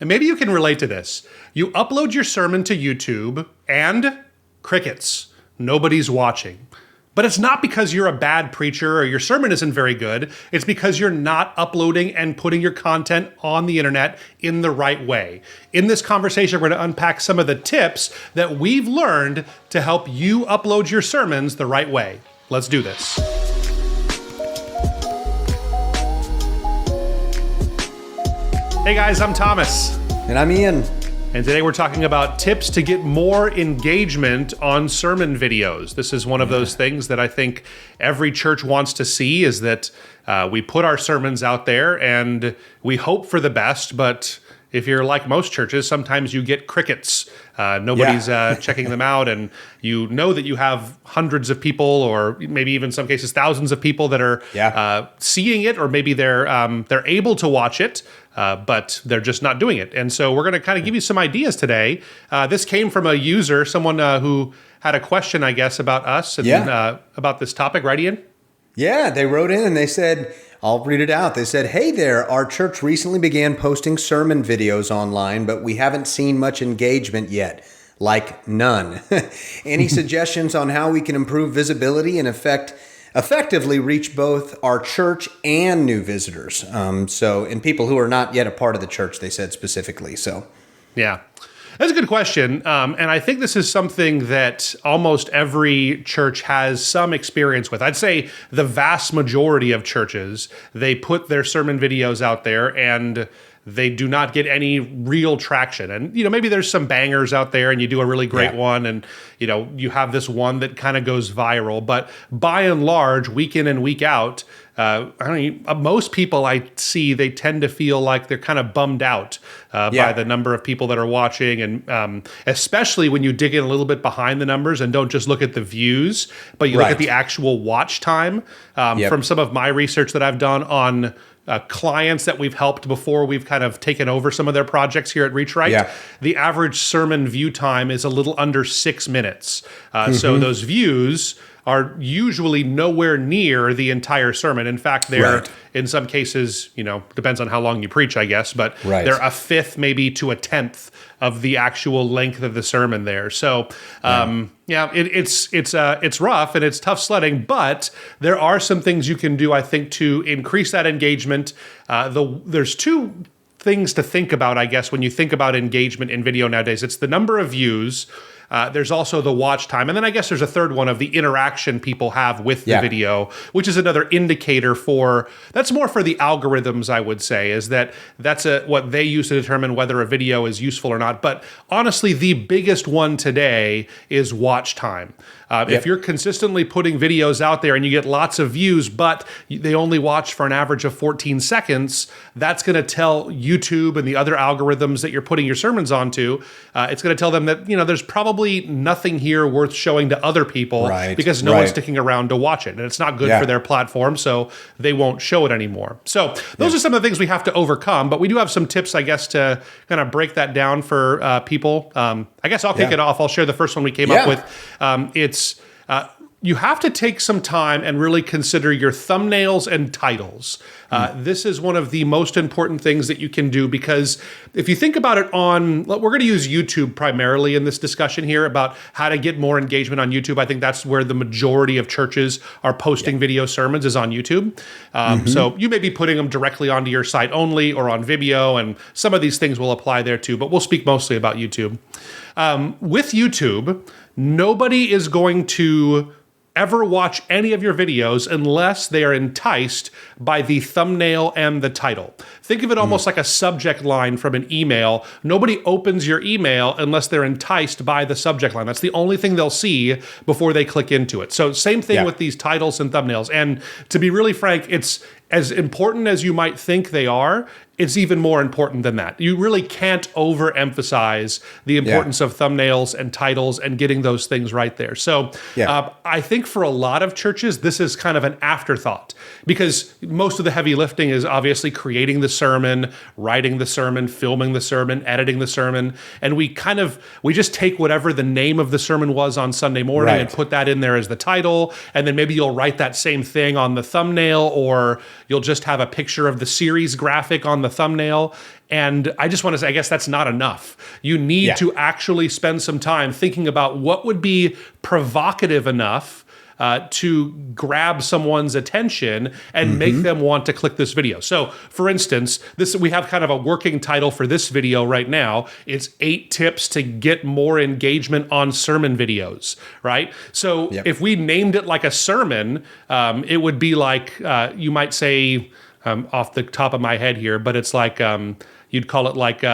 And maybe you can relate to this. You upload your sermon to YouTube and crickets. Nobody's watching. But it's not because you're a bad preacher or your sermon isn't very good. It's because you're not uploading and putting your content on the internet in the right way. In this conversation, we're going to unpack some of the tips that we've learned to help you upload your sermons the right way. Let's do this. Hey guys, I'm Thomas. And I'm Ian. And today we're talking about tips to get more engagement on sermon videos. This is one of those things that I think every church wants to see, is that we put our sermons out there and we hope for the best, but if you're like most churches, sometimes you get crickets. Nobody's checking them out, and you know that you have hundreds of people, or maybe even in some cases thousands of people that are seeing it, or maybe they're able to watch it, but they're just not doing it. And so we're going to kind of give you some ideas today. This came from a user, someone who had a question, I guess, about us and about this topic, right, Ian? Yeah, they wrote in and they said, I'll read it out. They said, "Hey there, our church recently began posting sermon videos online, but we haven't seen much engagement yet. Like none. Any suggestions on how we can improve visibility and effectively reach both our church and new visitors?" And people who are not yet a part of the church, they said specifically. Yeah. That's a good question. And I think this is something that almost every church has some experience with. I'd say the vast majority of churches, they put their sermon videos out there and they do not get any real traction. And, maybe there's some bangers out there and you do a really great one and, you have this one that kind of goes viral. But by and large, week in and week out, most people I see, they tend to feel like they're kind of bummed out by the number of people that are watching. And especially when you dig in a little bit behind the numbers and don't just look at the views, but you look at the actual watch time. From some of my research that I've done on clients that we've helped before we've kind of taken over some of their projects here at ReachRight, the average sermon view time is a little under 6 minutes. So those views are usually nowhere near the entire sermon. In fact, they're in some cases, depends on how long you preach, I guess, but they're a fifth, maybe to a tenth of the actual length of the sermon there. So, it's rough and it's tough sledding, but there are some things you can do, I think, to increase that engagement. There's two things to think about, I guess, when you think about engagement in video nowadays. It's the number of views. There's also the watch time. And then I guess there's a third one of the interaction people have with the video, which is another indicator that's more for the algorithms, I would say, that's what they use to determine whether a video is useful or not. But honestly, the biggest one today is watch time. If you're consistently putting videos out there and you get lots of views, but they only watch for an average of 14 seconds, that's going to tell YouTube and the other algorithms that you're putting your sermons onto, it's going to tell them that, there's probably nothing here worth showing to other people because no one's sticking around to watch it. And it's not good for their platform, so they won't show it anymore. So those are some of the things we have to overcome, but we do have some tips, I guess, to kind of break that down for people. I guess I'll kick it off. I'll share the first one we came up with. You have to take some time and really consider your thumbnails and titles. This is one of the most important things that you can do, because if you think about it we're going to use YouTube primarily in this discussion here about how to get more engagement on YouTube. I think that's where the majority of churches are posting video sermons, is on YouTube. So you may be putting them directly onto your site only or on Vimeo, and some of these things will apply there too, but we'll speak mostly about YouTube. With YouTube, nobody is going to ever watch any of your videos unless they are enticed by the thumbnail and the title. Think of it almost like a subject line from an email. Nobody opens your email unless they're enticed by the subject line. That's the only thing they'll see before they click into it. So same thing with these titles and thumbnails. And to be really frank, it's as important as you might think they are. It's even more important than that. You really can't overemphasize the importance of thumbnails and titles and getting those things right there. So I think for a lot of churches, this is kind of an afterthought, because most of the heavy lifting is obviously creating the sermon, writing the sermon, filming the sermon, editing the sermon. And we just take whatever the name of the sermon was on Sunday morning and put that in there as the title. And then maybe you'll write that same thing on the thumbnail, or you'll just have a picture of the series graphic on the thumbnail. And I just want to say, I guess that's not enough. You need to actually spend some time thinking about what would be provocative enough to grab someone's attention and make them want to click this video. So, for instance, we have kind of a working title for this video right now. It's 8 tips to get more engagement on sermon videos, right? So if we named it like a sermon, it would be like, you might say, off the top of my head here, but it's like, you'd call it like...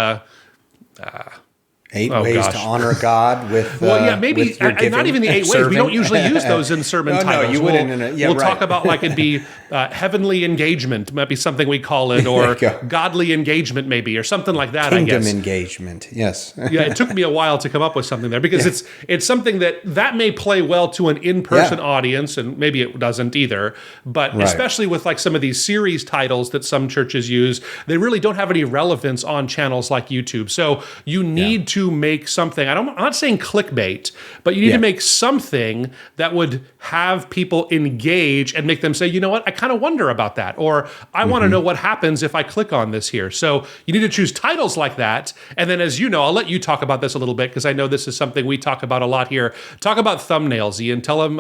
8 ways to honor God with maybe with your giving, not even the 8 ways. serving. We don't usually use those in sermon titles. No, you wouldn't. We'll talk about like it'd be heavenly engagement, might be something we call it, or godly engagement maybe, or something like that. Kingdom I guess engagement. Yes. It took me a while to come up with something there because it's something that may play well to an in-person audience, and maybe it doesn't either. But especially with like some of these series titles that some churches use, they really don't have any relevance on channels like YouTube. So you need to make something. I'm not saying clickbait, but you need to make something that would have people engage and make them say, you know what, I kind of wonder about that, or I want to know what happens if I click on this here. So you need to choose titles like that. And then, as you know, I'll let you talk about this a little bit because I know this is something we talk about a lot here. Talk about thumbnails, Ian. Tell them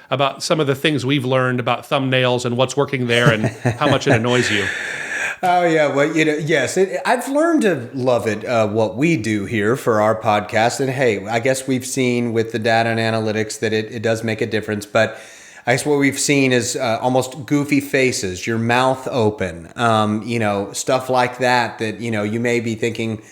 about some of the things we've learned about thumbnails and what's working there and how much it annoys you. Oh, yeah. Well, yes, I've learned to love it, what we do here for our podcast. And hey, I guess we've seen with the data and analytics that it does make a difference. But I guess what we've seen is almost goofy faces, your mouth open, stuff like that, you may be thinking,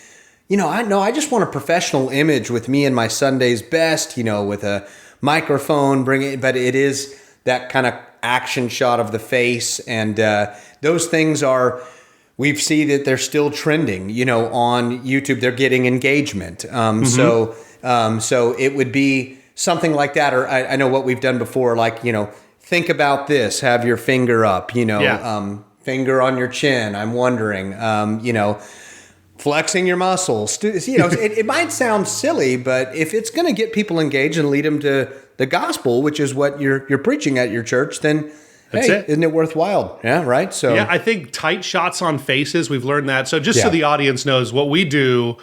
I just want a professional image with me in my Sunday's best, with a microphone, but it is that kind of action shot of the face. And those things we see that they're still trending, on YouTube. They're getting engagement. So it would be something like that. Or I know what we've done before, like, think about this, have your finger up, finger on your chin. I'm wondering, flexing your muscles. It might sound silly, but if it's going to get people engaged and lead them to the gospel, which is what you're preaching at your church, then isn't it worthwhile? Yeah, right? So I think tight shots on faces, we've learned that. So just so the audience knows what we do,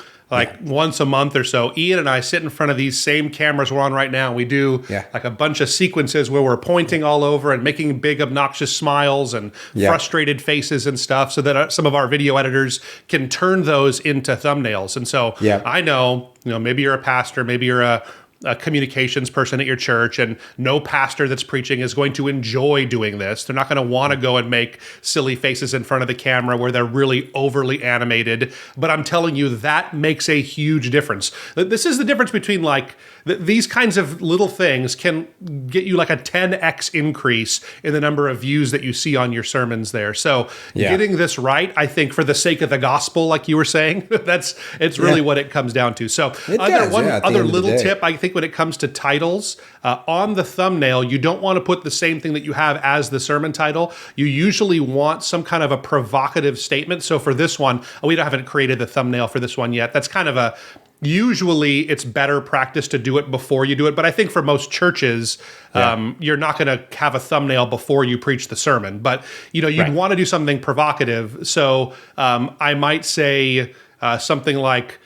once a month or so, Ian and I sit in front of these same cameras we're on right now. We do like a bunch of sequences where we're pointing all over and making big obnoxious smiles and frustrated faces and stuff so that some of our video editors can turn those into thumbnails. And so I know, maybe you're a pastor, maybe you're a communications person at your church, and no pastor that's preaching is going to enjoy doing this. They're not going to want to go and make silly faces in front of the camera where they're really overly animated. But I'm telling you, that makes a huge difference. This is the difference between these kinds of little things can get you like a 10x increase in the number of views that you see on your sermons there. So getting this right, I think, for the sake of the gospel, like you were saying, it's really what it comes down to. So other little tip, I think, when it comes to titles, on the thumbnail, you don't want to put the same thing that you have as the sermon title. You usually want some kind of a provocative statement. So for this one, we haven't created the thumbnail for this one yet. That's kind of usually it's better practice to do it before you do it. But I think for most churches, you're not going to have a thumbnail before you preach the sermon. But, you'd want to do something provocative. So I might say something like...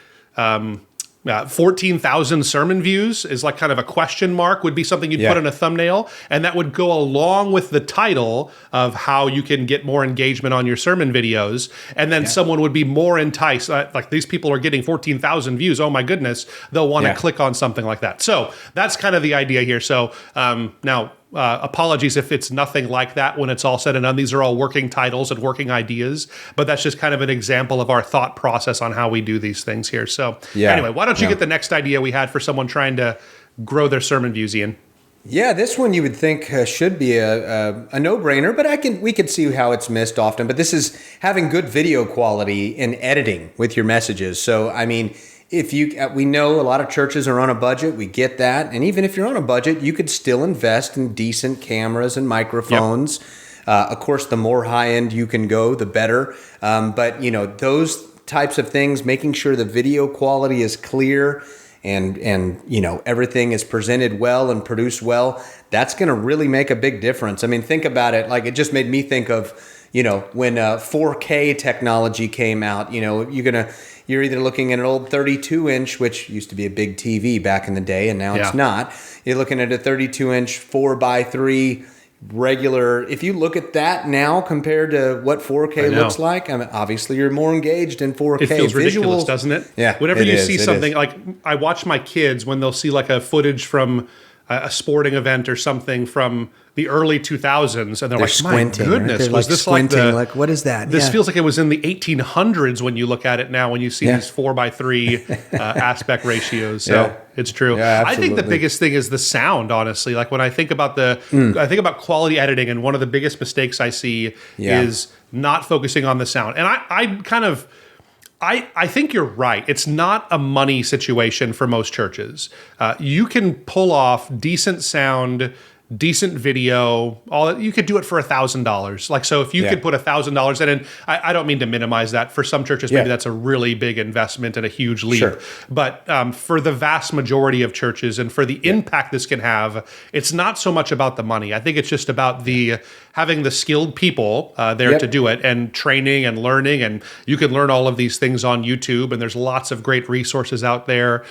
14,000 sermon views is like kind of a question mark, would be something you'd put in a thumbnail. And that would go along with the title of how you can get more engagement on your sermon videos. And then someone would be more enticed. Like, these people are getting 14,000 views. Oh my goodness. They'll want to click on something like that. So that's kind of the idea here. So now, apologies if it's nothing like that when it's all said and done. These are all working titles and working ideas, but that's just kind of an example of our thought process on how we do these things here. So anyway, why don't you get the next idea we had for someone trying to grow their sermon views, Ian? Yeah, this one you would think should be a no-brainer, but we could see how it's missed often. But this is having good video quality in editing with your messages. So, I mean, we know a lot of churches are on a budget, we get that. And even if you're on a budget, you could still invest in decent cameras and microphones. Of course, the more high-end you can go, the better. But, those types of things, making sure the video quality is clear and everything is presented well and produced well, that's going to really make a big difference. I mean, think about it. Like, it just made me think of, when 4K technology came out, you're either looking at an old 32-inch, which used to be a big TV back in the day, and now it's not. You're looking at a 32-inch 4x3 regular. If you look at that now compared to what 4K looks like, I mean, obviously you're more engaged in 4K. It feels ridiculous, doesn't it? Yeah. Whenever you see something, like I watch my kids when they'll see like a footage from a sporting event or something from the early 2000s, and they're like, squinting, my goodness, right? was this squinting, like what is that? This feels like it was in the 1800s when you look at it now, when you see these 4x3 aspect ratios. So it's true. Yeah, I think the biggest thing is the sound, honestly. Like when I think about I think about quality editing, and one of the biggest mistakes I see is not focusing on the sound. And I think you're right. It's not a money situation for most churches. You can pull off decent sound, decent video, all that. You could do it for $1,000. Like, so if you could put $1,000 in, and I don't mean to minimize that. For some churches, maybe that's a really big investment and a huge leap. Sure. But for the vast majority of churches and for the impact this can have, it's not so much about the money. I think it's just about having the skilled people there to do it, and training and learning. And you can learn all of these things on YouTube, and there's lots of great resources out there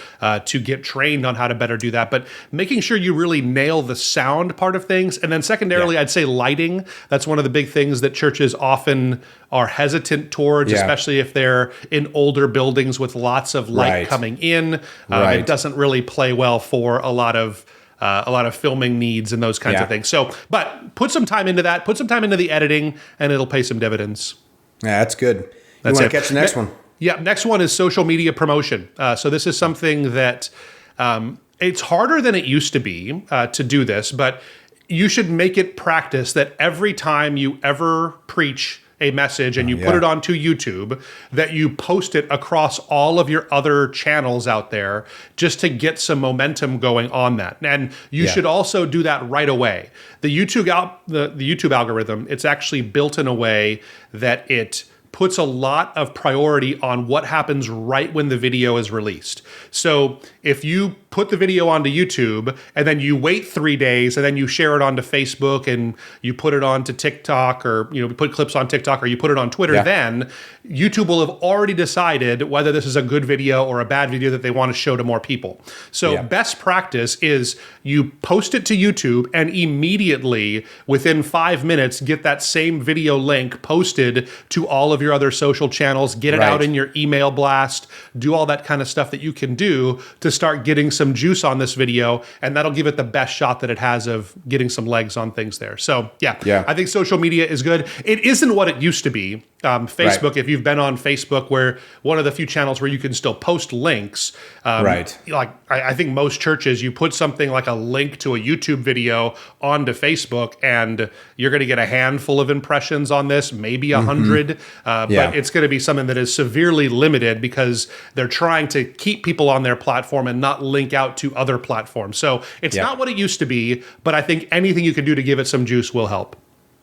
to get trained on how to better do that. But making sure you really nail the sound part of things. And then secondarily, I'd say lighting. That's one of the big things that churches often are hesitant towards, especially if they're in older buildings with lots of light coming in. It doesn't really play well for a lot of filming needs and those kinds of things. So, but put some time into that, put some time into the editing, and it'll pay some dividends. Yeah, that's good. You want to catch the next one? Yeah, next one is social media promotion. So this is something that it's harder than it used to be to do this, but you should make it practice that every time you ever preach a message and you put it onto YouTube, that you post it across all of your other channels out there, just to get some momentum going on that. And you should also do that right away. The YouTube the YouTube algorithm, it's actually built in a way that it puts a lot of priority on what happens right when the video is released. So if you put the video onto YouTube and then you wait 3 days and then you share it onto Facebook and you put it onto TikTok, or put clips on TikTok, or you put it on Twitter, then YouTube will have already decided whether this is a good video or a bad video that they want to show to more people. So best practice is you post it to YouTube and immediately within 5 minutes get that same video link posted to all of your other social channels, get it out in your email blast, do all that kind of stuff that you can do to start getting some juice on this video, and that'll give it the best shot that it has of getting some legs on things there. So I think social media is good. It isn't what it used to be. Facebook, if you've been on Facebook, where one of the few channels where you can still post links, like I think most churches, you put something like a link to a YouTube video onto Facebook and you're going to get a handful of impressions on this, maybe 100, but it's going to be something that is severely limited because they're trying to keep people on their platform and not link out to other platforms. So it's not what it used to be, but I think anything you can do to give it some juice will help.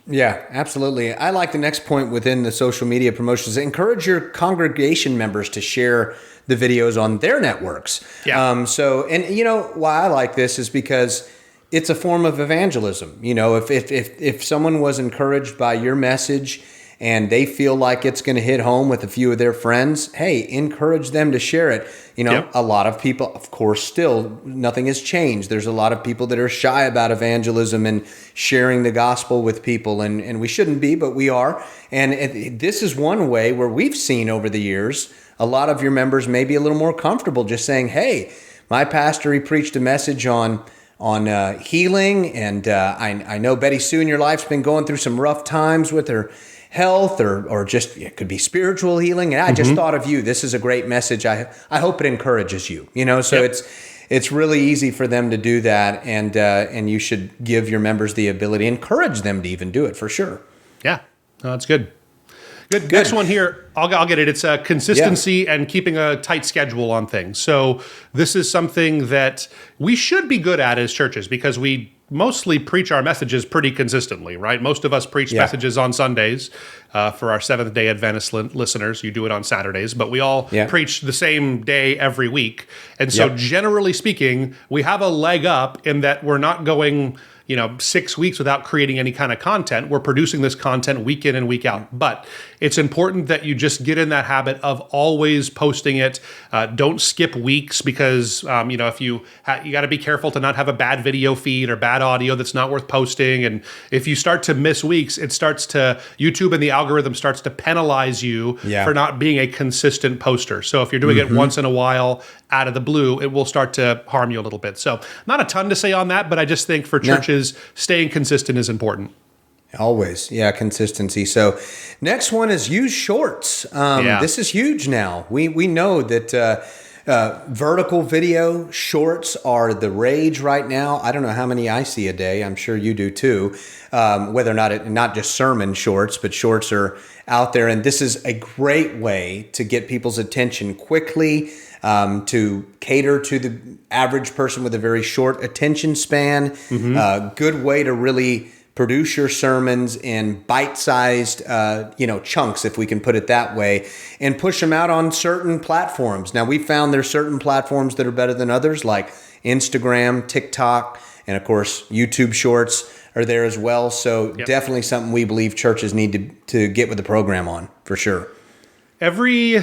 Yeah, absolutely. I like the next point within the social media promotions. Encourage your congregation members to share the videos on their networks. Why I like this is because it's a form of evangelism. If someone was encouraged by your message and they feel like it's going to hit home with a few of their friends, hey, encourage them to share it. A lot of people, of course, still nothing has changed. There's a lot of people that are shy about evangelism and sharing the gospel with people, and we shouldn't be, but we are. And this is one way where we've seen over the years, a lot of your members may be a little more comfortable just saying, hey, my pastor, he preached a message on healing, and I know Betty Sue in your life's been going through some rough times with her health, or just it could be spiritual healing, and I just thought of you. This is a great message. I hope it encourages you. So it's really easy for them to do that, and you should give your members the ability, encourage them to even do it for sure. Yeah, no, that's good. Good. Next one here, I'll get it. It's consistency and keeping a tight schedule on things. So this is something that we should be good at as churches because we mostly preach our messages pretty consistently, right? Most of us preach messages on Sundays. For our Seventh-day Adventist listeners, you do it on Saturdays, but we all preach the same day every week. And so generally speaking, we have a leg up in that we're not going 6 weeks without creating any kind of content. We're producing this content week in and week out. But it's important that you just get in that habit of always posting it. Don't skip weeks because, if you got to be careful to not have a bad video feed or bad audio that's not worth posting. And if you start to miss weeks, YouTube and the algorithm starts to penalize you for not being a consistent poster. So if you're doing it once in a while out of the blue, it will start to harm you a little bit. So not a ton to say on that, but I just think for churches, staying consistent is important. Always. Yeah, consistency. So next one is use shorts. This is huge now. We know that vertical video shorts are the rage right now. I don't know how many I see a day. I'm sure you do too. Whether or not just sermon shorts, but shorts are out there. And this is a great way to get people's attention quickly, to cater to the average person with a very short attention span. Good way to really produce your sermons in bite-sized, chunks, if we can put it that way, and push them out on certain platforms. Now, we found there's certain platforms that are better than others, like Instagram, TikTok, and of course, YouTube Shorts are there as well. So definitely something we believe churches need to get with the program on, for sure. Every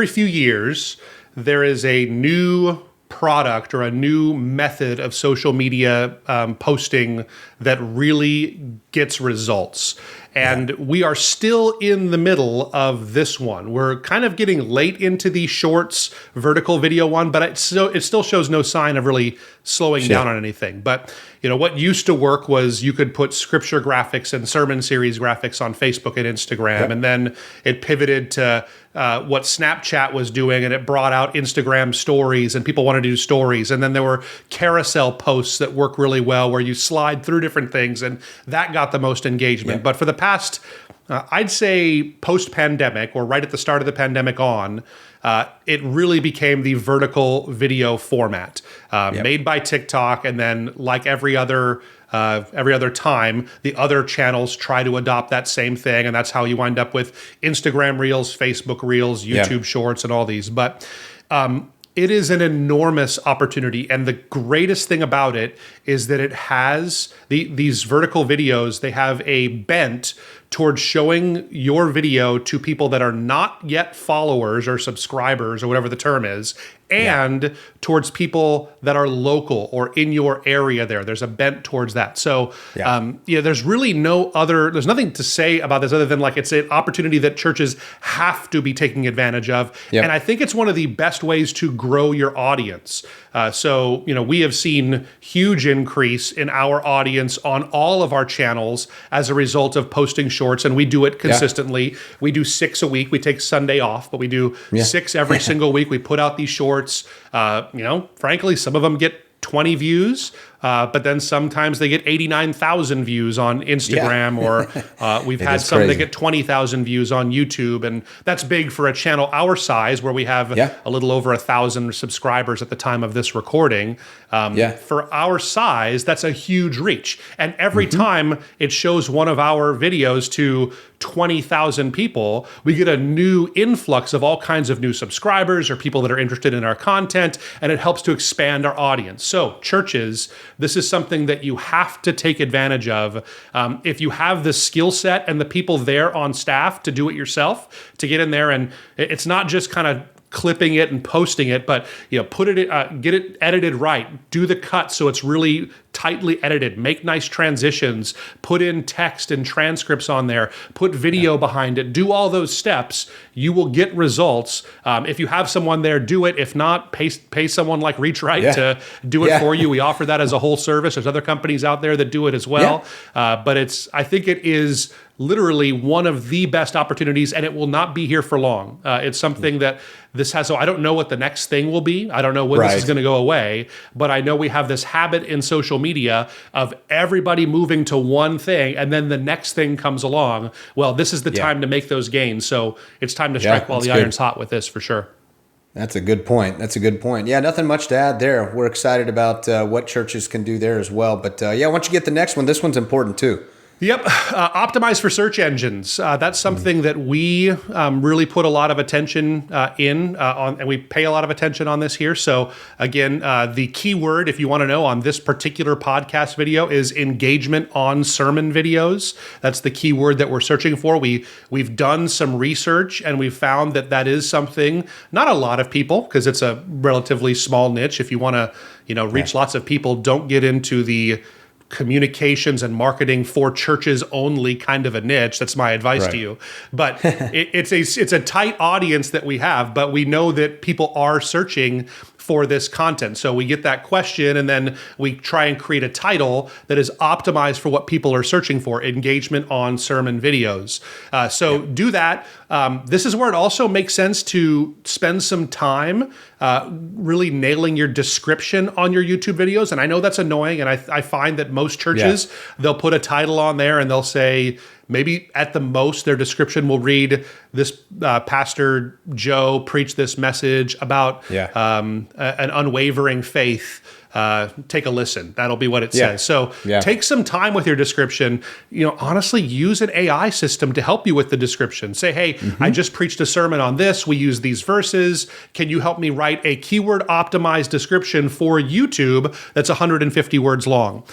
few years, there is a new product or a new method of social media posting that really gets results. And we are still in the middle of this one. We're kind of getting late into the shorts vertical video one, but it still shows no sign of really slowing down on anything. But what used to work was you could put scripture graphics and sermon series graphics on Facebook and Instagram, and then it pivoted to what Snapchat was doing, and it brought out Instagram stories, and people wanted to do stories. And then there were carousel posts that work really well where you slide through different things, and that got the most engagement. But for the past, I'd say post-pandemic or right at the start of the pandemic on, it really became the vertical video format made by TikTok. And then like every other time, the other channels try to adopt that same thing. And that's how you wind up with Instagram Reels, Facebook Reels, YouTube Shorts, and all these. But it is an enormous opportunity. And the greatest thing about it is that it has these vertical videos, they have a bent towards showing your video to people that are not yet followers or subscribers or whatever the term is, and towards people that are local or in your area there. There's a bent towards that. So, there's really there's nothing to say about this other than it's an opportunity that churches have to be taking advantage of. And I think it's one of the best ways to grow your audience. We have seen huge increase in our audience on all of our channels as a result of posting shorts, and we do it consistently. We do 6 a week. We take Sunday off, but we do 6 every single week. We put out these shorts. Frankly, some of them get 20 views, but then sometimes they get 89,000 views on Instagram, or we've had some that get 20,000 views on YouTube. And that's big for a channel our size, where we have a little over 1,000 subscribers at the time of this recording. For our size, that's a huge reach. And every time it shows one of our videos to 20,000 people, we get a new influx of all kinds of new subscribers or people that are interested in our content, and it helps to expand our audience. So churches, this is something that you have to take advantage of. If you have the skill set and the people there on staff to do it yourself, to get in there, and it's not just kind of clipping it and posting it, but put it, get it edited right, do the cut so it's really tightly edited, make nice transitions, put in text and transcripts on there, put video behind it, do all those steps, you will get results. If you have someone there, do it. If not, pay someone like ReachRight to do it for you. We offer that as a whole service. There's other companies out there that do it as well. But I think it is literally one of the best opportunities, and it will not be here for long. It's something that this has, so I don't know what the next thing will be. I don't know when this is going to go away, but I know we have this habit in social media of everybody moving to one thing, and then the next thing comes along. Well, this is the time to make those gains. So it's time to strike while the iron's hot with this, for sure. That's a good point. Yeah, nothing much to add there. We're excited about what churches can do there as well. But why don't you get the next one? This one's important too. Yep. Optimize for search engines. That's something that we really put a lot of attention on, and we pay a lot of attention on this here. So again, the keyword, if you want to know, on this particular podcast video is engagement on sermon videos. That's the keyword that we're searching for. We've done some research and we've found that that is something, not a lot of people, because it's a relatively small niche. If you want to, reach lots of people, don't get into the communications and marketing for churches only kind of a niche. That's my advice to you. But it's a tight audience that we have, but we know that people are searching for this content. So we get that question and then we try and create a title that is optimized for what people are searching for, engagement on sermon videos. Do that. This is where it also makes sense to spend some time really nailing your description on your YouTube videos. And I know that's annoying. And I find that most churches, they'll put a title on there and they'll say, maybe at the most, their description will read, this Pastor Joe preached this message about an unwavering faith. Take a listen. That'll be what it says. So take some time with your description. Honestly, use an AI system to help you with the description. Say, hey, I just preached a sermon on this. We use these verses. Can you help me write a keyword optimized description for YouTube that's 150 words long?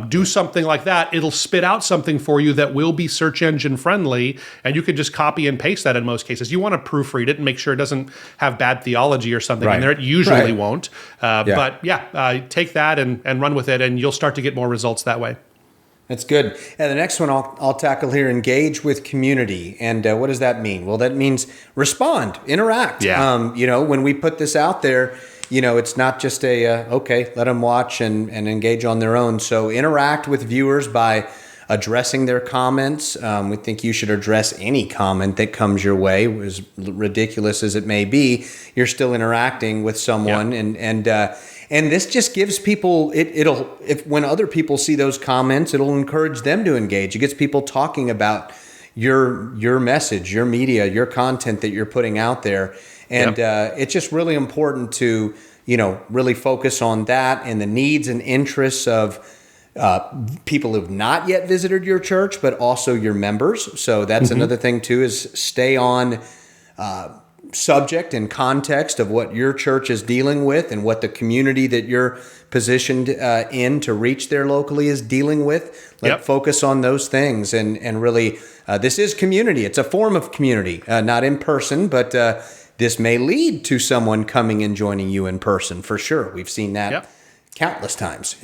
Do something like that. It'll spit out something for you that will be search engine friendly, and you can just copy and paste that in most cases. You want to proofread it and make sure it doesn't have bad theology or something in there. It usually won't. But take that and run with it, and you'll start to get more results that way. That's good. And the next one I'll tackle here, engage with community. And what does that mean? Well, that means respond, interact. When we put this out there, it's not just let them watch and engage on their own. So interact with viewers by addressing their comments. We think you should address any comment that comes your way, as ridiculous as it may be. You're still interacting with someone, and this just gives people if when other people see those comments, it'll encourage them to engage. It gets people talking about your message, your media, your content that you're putting out there, and it's just really important to really focus on that and the needs and interests of people who've not yet visited your church, but also your members. So that's another thing too, is stay on subject and context of what your church is dealing with and what the community that you're positioned in to reach there locally is dealing with. Focus on those things and really, this is community. It's a form of community, not in person, but this may lead to someone coming and joining you in person for sure. We've seen that countless times.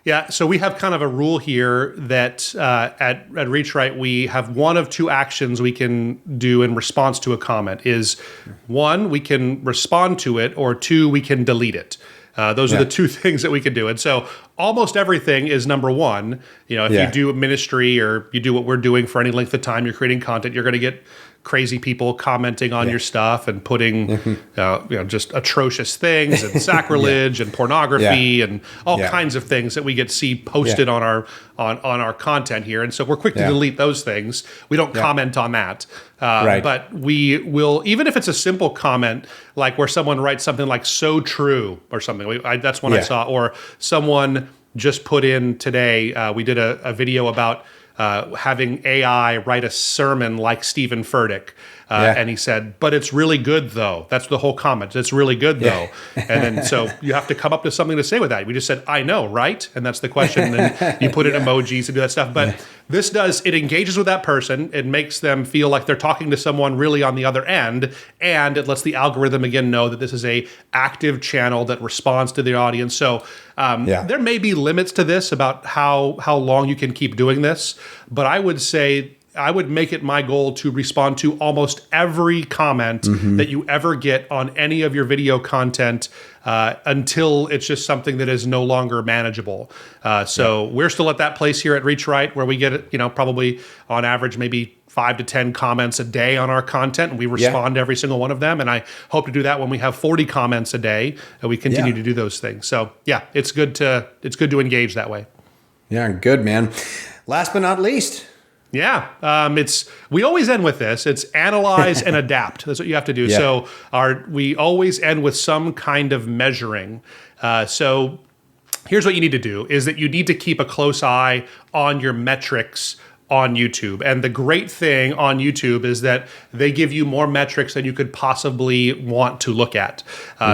Yeah, so we have kind of a rule here that at ReachRight, we have one of two actions we can do in response to a comment. Is one, we can respond to it, or two, we can delete it. Those are the two things that we can do. And so almost everything is number one. If you do a ministry or you do what we're doing for any length of time, you're creating content, you're going to get crazy people commenting on your stuff and putting just atrocious things and sacrilege and pornography and all kinds of things that we get see posted on our content here. And so we're quick to delete those things. We don't comment on that. But we will, even if it's a simple comment, like where someone writes something like "so true" or something. That's one I saw. Or someone just put in today. We did a video about having AI write a sermon like Stephen Furtick. And he said, but it's really good, though. That's the whole comment. It's really good, though. And then so you have to come up with something to say with that. We just said, I know, right? And that's the question. And then you put in emojis to do that stuff. But this it engages with that person. It makes them feel like they're talking to someone really on the other end. And it lets the algorithm, again, know that this is a active channel that responds to the audience. So there may be limits to this about how long you can keep doing this. But I would say I would make it my goal to respond to almost every comment that you ever get on any of your video content until it's just something that is no longer manageable. So we're still at that place here at ReachRight where we get, probably on average maybe 5 to 10 comments a day on our content, and we respond to every single one of them. And I hope to do that when we have 40 comments a day, and we continue to do those things. So it's good to engage that way. Yeah, good, man. Last but not least. We always end with this. It's analyze and adapt. That's what you have to do. So we always end with some kind of measuring. So here's what you need to do is that you need to keep a close eye on your metrics on YouTube. And the great thing on YouTube is that they give you more metrics than you could possibly want to look at.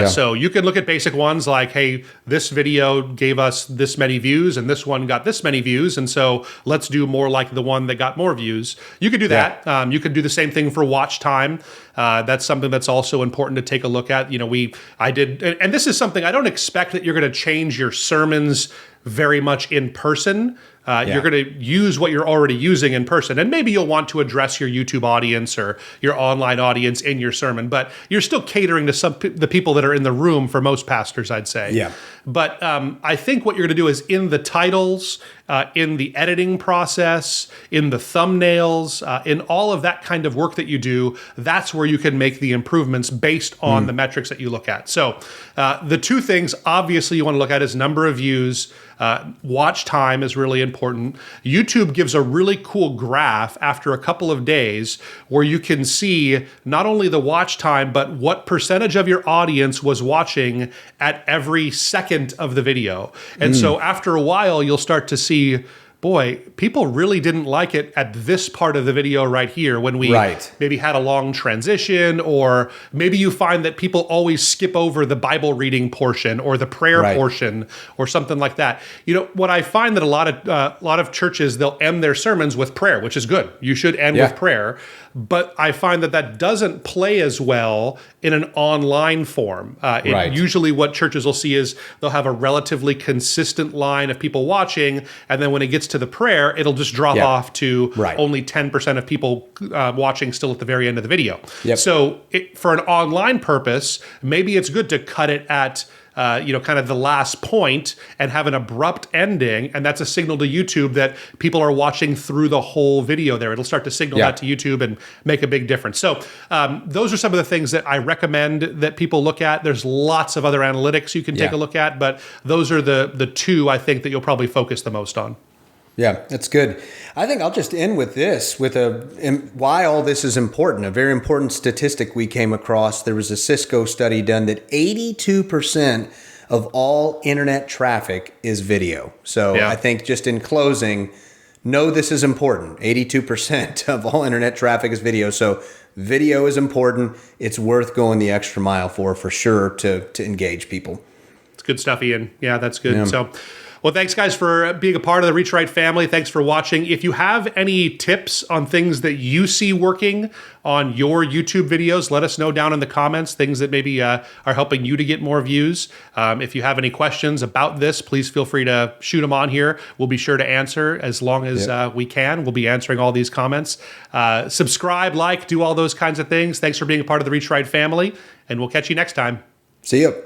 So you can look at basic ones like, hey, this video gave us this many views and this one got this many views. And so let's do more like the one that got more views. You could do that. You could do the same thing for watch time. That's something that's also important to take a look at. You know, I did, and this is something I don't expect that you're going to change your sermons very much in person. You're going to use what you're already using in person. And maybe you'll want to address your YouTube audience or your online audience in your sermon, but you're still catering to the people that are in the room for most pastors, I'd say. Yeah. But I think what you're going to do is in the titles, in the editing process, in the thumbnails, in all of that kind of work that you do, that's where you can make the improvements based on the metrics that you look at. So the two things obviously you want to look at is number of views. Watch time is really important. YouTube gives a really cool graph after a couple of days where you can see not only the watch time, but what percentage of your audience was watching at every second of the video. And so after a while, you'll start to see, boy, people really didn't like it at this part of the video right here when we maybe had a long transition, or maybe you find that people always skip over the Bible reading portion or the prayer portion or something like that. You know, what I find that a lot of churches, they'll end their sermons with prayer, which is good. You should end with prayer. But I find that doesn't play as well in an online form. Usually what churches will see is they'll have a relatively consistent line of people watching, and then when it gets to the prayer, it'll just drop off to only 10% of people watching still at the very end of the video. So for an online purpose, maybe it's good to cut it at kind of the last point and have an abrupt ending, and that's a signal to YouTube that people are watching through the whole video there. It'll start to signal that to YouTube and make a big difference. So those are some of the things that I recommend that people look at. There's lots of other analytics you can take a look at, but those are the two I think that you'll probably focus the most on. Yeah, that's good. I think I'll just end with this, why all this is important. A very important statistic we came across. There was a Cisco study done that 82% of all internet traffic is video. So I think just in closing, know this is important. 82% of all internet traffic is video. So video is important. It's worth going the extra mile for sure, to engage people. It's good stuff, Ian. Yeah, that's good. Yeah. So, well, thanks, guys, for being a part of the Reach Right family. Thanks for watching. If you have any tips on things that you see working on your YouTube videos, let us know down in the comments, things that maybe are helping you to get more views. If you have any questions about this, please feel free to shoot them on here. We'll be sure to answer as long as we can. We'll be answering all these comments. Subscribe, like, do all those kinds of things. Thanks for being a part of the Reach Right family, and we'll catch you next time. See you.